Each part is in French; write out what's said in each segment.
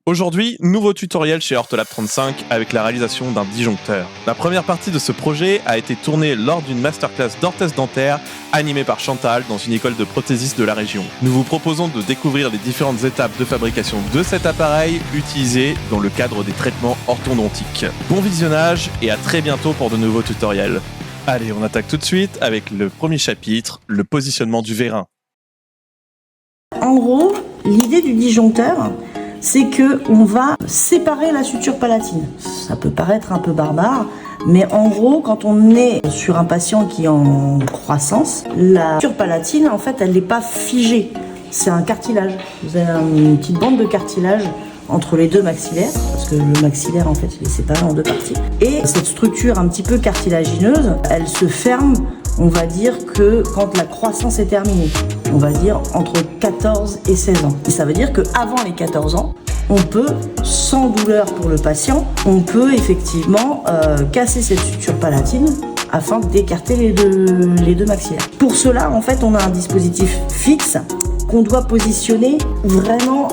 Aujourd'hui, nouveau tutoriel chez Ortholab35 avec la réalisation d'un disjoncteur. La première partie de ce projet a été tournée lors d'une masterclass d'orthèse dentaire animée par Chantal dans une école de prothésistes de la région. Nous vous proposons de découvrir les différentes étapes de fabrication de cet appareil utilisé dans le cadre des traitements orthodontiques. Bon visionnage et à très bientôt pour de nouveaux tutoriels. Allez, on attaque tout de suite avec le premier chapitre, le positionnement du vérin. En gros, l'idée du disjoncteur, c'est qu'on va séparer la suture palatine. Ça peut paraître un peu barbare, mais en gros, quand on est sur un patient qui est en croissance, la suture palatine, en fait, elle n'est pas figée. C'est un cartilage. Vous avez une petite bande de cartilage entre les deux maxillaires, parce que le maxillaire, en fait, il est séparé en deux parties. Et cette structure un petit peu cartilagineuse, elle se ferme, on va dire que quand la croissance est terminée, on va dire entre 14 et 16 ans. Et ça veut dire qu'avant les 14 ans, on peut, sans douleur pour le patient, on peut effectivement casser cette suture palatine afin d'écarter les deux maxillaires. Pour cela, en fait, on a un dispositif fixe qu'on doit positionner vraiment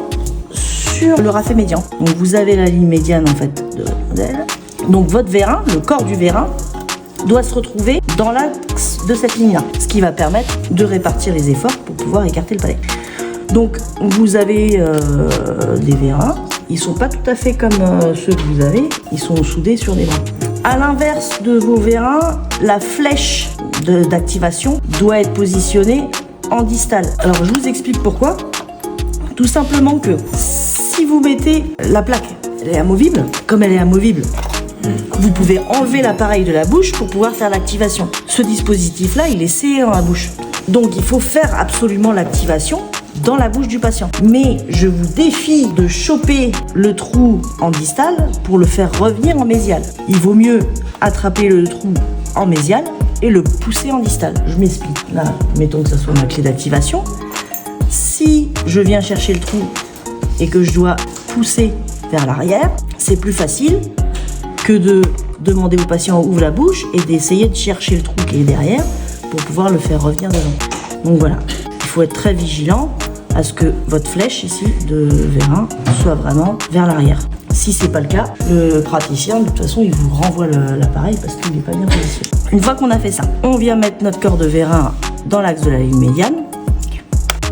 sur le rafet médian. Donc vous avez la ligne médiane en fait de votre modèle. Donc votre vérin, le corps du vérin, doit se retrouver dans l'axe de cette ligne-là, ce qui va permettre de répartir les efforts pour pouvoir écarter le palais. Donc vous avez des vérins, ils sont pas tout à fait comme ceux que vous avez, ils sont soudés sur des bras. À l'inverse de vos vérins, la flèche d'activation doit être positionnée en distal. Alors je vous explique pourquoi. Tout simplement que si vous mettez la plaque, elle est amovible, comme elle est amovible, vous pouvez enlever l'appareil de la bouche pour pouvoir faire l'activation. Ce dispositif-là, il est scellé dans la bouche. Donc il faut faire absolument l'activation dans la bouche du patient. Mais je vous défie de choper le trou en distal pour le faire revenir en mésial. Il vaut mieux attraper le trou en mésial et le pousser en distal. Je m'explique. Là, mettons que ça soit ma clé d'activation. Si je viens chercher le trou et que je dois pousser vers l'arrière, c'est plus facile que de demander au patient ouvre la bouche et d'essayer de chercher le trou qui est derrière pour pouvoir le faire revenir devant. Donc voilà, il faut être très vigilant à ce que votre flèche ici de vérin soit vraiment vers l'arrière. Si c'est pas le cas, le praticien de toute façon il vous renvoie l'appareil parce qu'il n'est pas bien positionné. Une fois qu'on a fait ça, on vient mettre notre corps de vérin dans l'axe de la ligne médiane.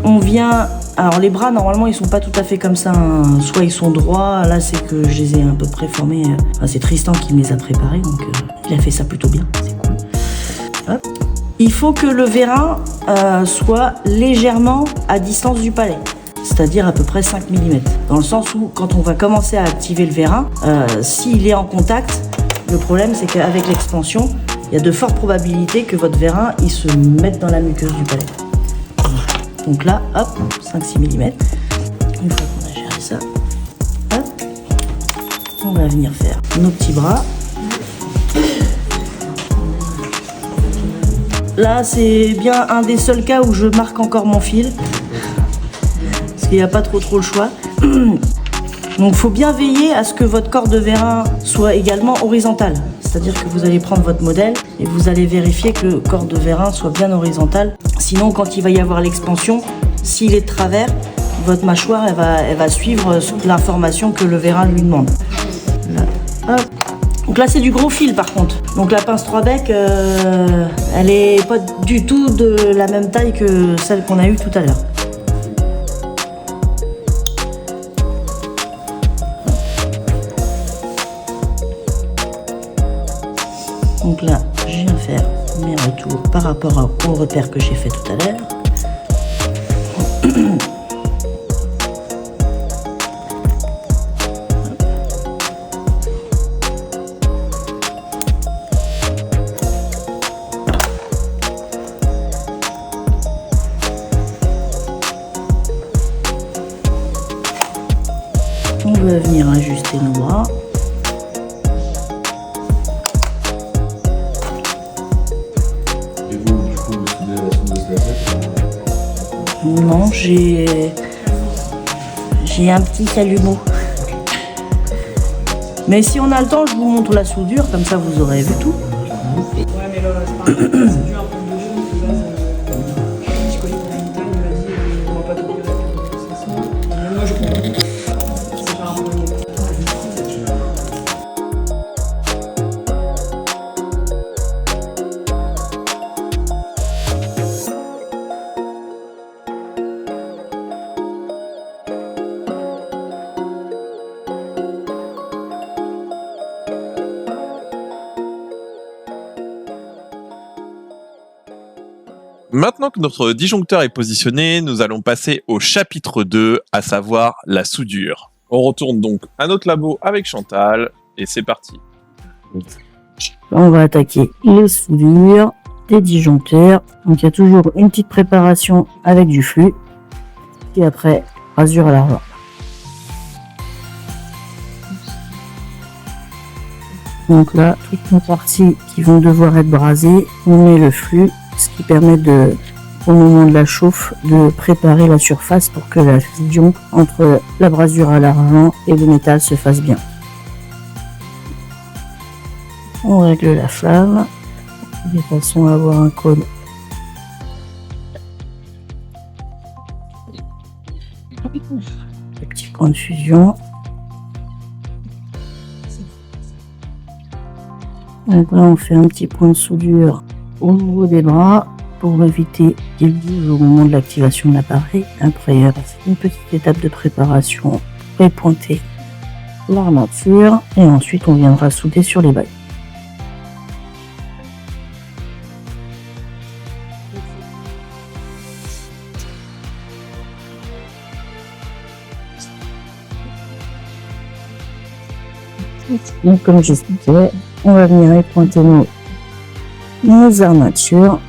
On vient, alors les bras normalement ils sont pas tout à fait comme ça, hein. Soit ils sont droits, là c'est que je les ai un peu préformés, enfin, c'est Tristan qui me les a préparés, donc il a fait ça plutôt bien, c'est cool. Hop. Il faut que le vérin soit légèrement à distance du palais, c'est-à-dire à peu près 5 mm, dans le sens où quand on va commencer à activer le vérin, s'il est en contact, le problème c'est qu'avec l'expansion, il y a de fortes probabilités que votre vérin il se mette dans la muqueuse du palais. Donc là, hop, 5-6 mm. Une fois qu'on a géré ça, hop, on va venir faire nos petits bras. Là, c'est bien un des seuls cas où je marque encore mon fil. Parce qu'il n'y a pas trop le choix. Donc, il faut bien veiller à ce que votre corps de vérin soit également horizontal. C'est-à-dire que vous allez prendre votre modèle et vous allez vérifier que le corps de vérin soit bien horizontal. Sinon, quand il va y avoir l'expansion, s'il est de travers, votre mâchoire elle va suivre l'information que le vérin lui demande. Là, hop. Donc là, c'est du gros fil par contre. Donc la pince 3 becs, elle est pas du tout de la même taille que celle qu'on a eue tout à l'heure. Donc là, je viens faire mes retours par rapport au repère que j'ai fait tout à l'heure. On va venir ajuster nos bras. Non, j'ai un petit chalumeau. Mais si on a le temps, je vous montre la soudure, comme ça vous aurez vu tout. Ouais, mais là, c'est dû un problème de jeu, de base, je connais pas l'Italie, il m'a dit, on va pas trop. Moi, je comprends. C'est pas un problème. Maintenant que notre disjoncteur est positionné, nous allons passer au chapitre 2, à savoir la soudure. On retourne donc à notre labo avec Chantal, et c'est parti. On va attaquer les soudures des disjoncteurs. Donc il y a toujours une petite préparation avec du flux. Et après, rasure à la rampe. Donc là, toutes les parties qui vont devoir être brasées, on met le flux, ce qui permet de, au moment de la chauffe, de préparer la surface pour que la fusion entre la brasure à l'argent et le métal se fasse bien. On règle la flamme de façon à avoir un cône petit point de fusion. Donc là on fait un petit point de soudure au niveau des bras pour éviter qu'il bouge au moment de l'activation de l'appareil. Après c'est une petite étape de préparation et pointer l'armature et ensuite on viendra souder sur les bagues. Donc comme j'expliquais, on va venir pointer nos armatures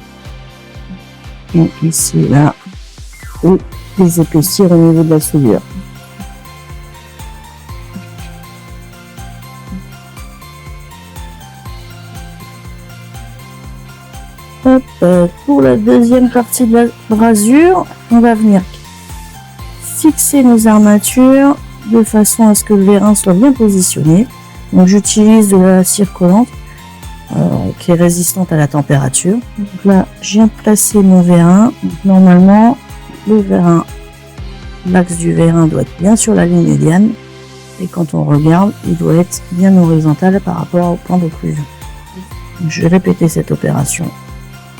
et ici là ou les épaissir au niveau de la soudure. Hop, pour la deuxième partie de la brasure, on va venir fixer nos armatures de façon à ce que le vérin soit bien positionné. Donc j'utilise de la cire collante qui est résistante à la température. Donc là, je viens de placer mon vérin. Donc, normalement, le vérin, l'axe du vérin doit être bien sur la ligne médiane. Et quand on regarde, il doit être bien horizontal par rapport au point d'occlusion. Je vais répéter cette opération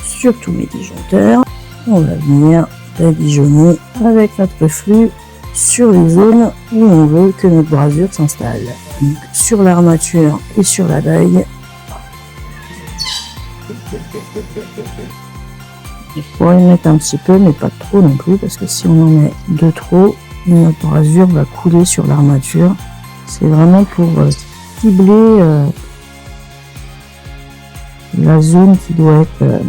sur tous mes disjoncteurs. On va venir badigeonner avec notre flux sur les zones où on veut que notre brasure s'installe. Donc, sur l'armature et sur la bague. Il pourrait en mettre un petit peu, mais pas trop non plus, parce que si on en met de trop, notre brasure va couler sur l'armature. C'est vraiment pour cibler la zone qui doit être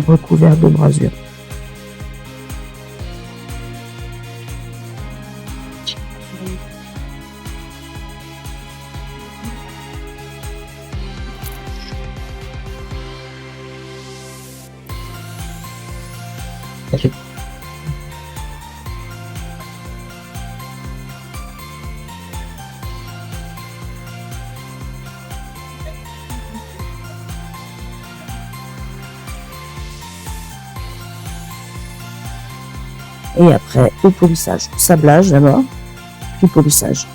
recouverte de brasure. Et après, au polissage. Sablage d'abord, puis polissage.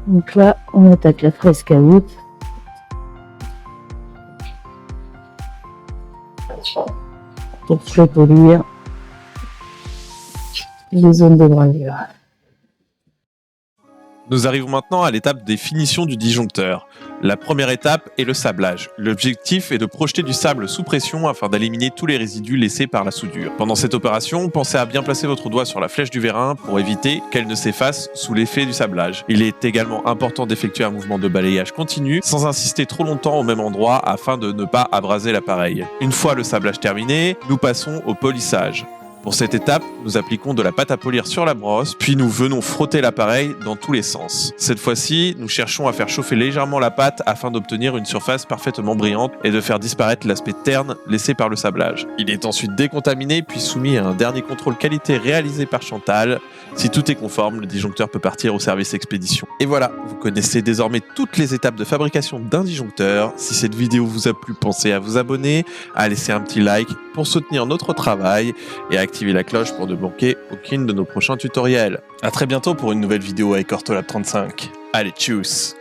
Donc là, on attaque la fresque à voûte. Pour polir les zones de brasure. Nous arrivons maintenant à l'étape des finitions du disjoncteur. La première étape est le sablage. L'objectif est de projeter du sable sous pression afin d'éliminer tous les résidus laissés par la soudure. Pendant cette opération, pensez à bien placer votre doigt sur la flèche du vérin pour éviter qu'elle ne s'efface sous l'effet du sablage. Il est également important d'effectuer un mouvement de balayage continu sans insister trop longtemps au même endroit afin de ne pas abraser l'appareil. Une fois le sablage terminé, nous passons au polissage. Pour cette étape, nous appliquons de la pâte à polir sur la brosse, puis nous venons frotter l'appareil dans tous les sens. Cette fois-ci, nous cherchons à faire chauffer légèrement la pâte afin d'obtenir une surface parfaitement brillante et de faire disparaître l'aspect terne laissé par le sablage. Il est ensuite décontaminé puis soumis à un dernier contrôle qualité réalisé par Chantal. Si tout est conforme, le disjoncteur peut partir au service expédition. Et voilà, vous connaissez désormais toutes les étapes de fabrication d'un disjoncteur. Si cette vidéo vous a plu, pensez à vous abonner, à laisser un petit like pour soutenir notre travail et à activer la cloche pour ne manquer aucune de nos prochains tutoriels. A très bientôt pour une nouvelle vidéo avec Ortolab 35. Allez, tchuss!